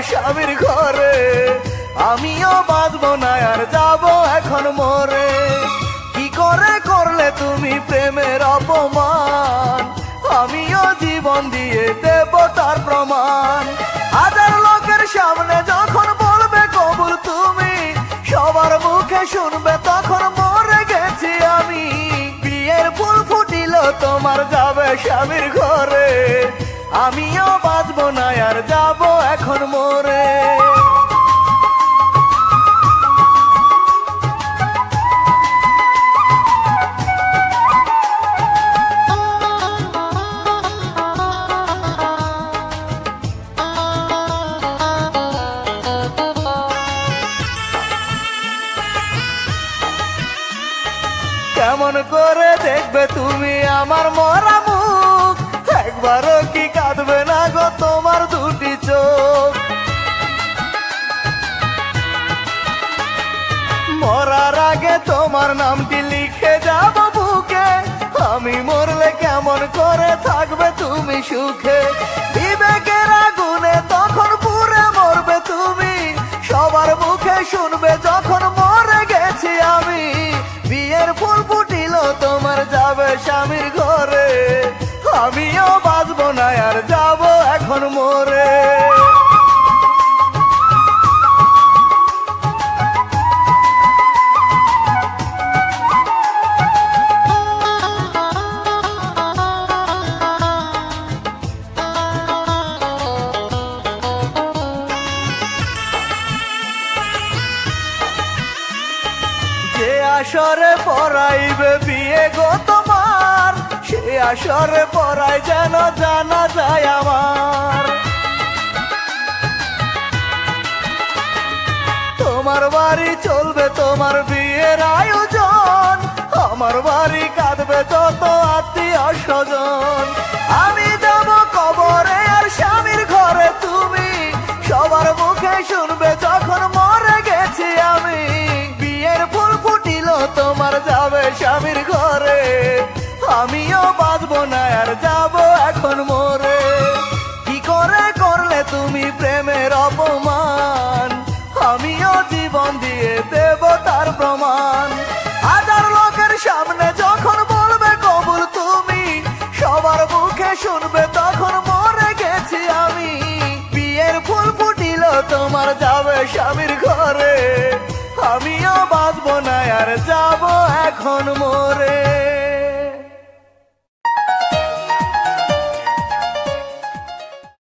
স্বামীর ঘরে, আমিও বাঁচবো না আর যাব এখন মরে। কি করে করলে তুমি প্রেমের অপমান, আমিও জীবন দিয়ে দেব তার প্রমাণ। হাজার লোকের সামনে যখন বলবে কবুল তুমি, সবার মুখে শুনবে তখন মরে গেছি আমি। বিয়ের ফুল ফুটিল তোমার যাবে স্বামীর ঘরে, আমিও বাঁচবো না আর যাব এখন মরে। কেমন করে দেখবে তুমি আমার মরা মুখ, একবারও কি কাঁদবে না গো তোমার দুটি চোখ? মরার আগে তোমার নামটি লিখে যাব বুকে, আমি মরলে কেমন করে থাকবে তুমি সুখে? বিবেকের আগুনে তখন পুড়ে মরবে তুমি, সবার মুখে শুনবে যখন মরে গেছি আমি। বিয়ের ফুল ফুটিল তোমার যাবে স্বামীর ঘরে, আমিও বাঁচবো না আর যাব এখন মরে। যে আসরে পড়াইবে বিয়ে গো তোমার, সে আসরে পড়াই যেন জানা যায় আমার। তোমার বাড়ি চলবে তোমার বিয়ের আয়োজন, আমার বাড়ি কাঁদবে যত আত্মীয় স্বজন। আমি যাব কবরে আর স্বামীর ঘরে তুমি, সবার মুখে শুনবে যখন মরে গেছি আমি। বিয়ের ফুল ফুটিল তোমার যাবে স্বামীর ঘরে, আমিও বাঁচবো না আর যাব এখন মরে। কি করে করলে তুমি প্রেমের অপমান, আমিও জীবন দিয়ে দেব তার প্রমাণ। হাজার লোকের সামনে যখন বলবে কবুল তুমি, সবার মুখে শুনবে তখন মরে গেছি আমি। বিয়ের ফুল ফুটিল তোমার যাবে স্বামীর ঘরে, আমিও বাঁচবো না আর যাব এখন মরে।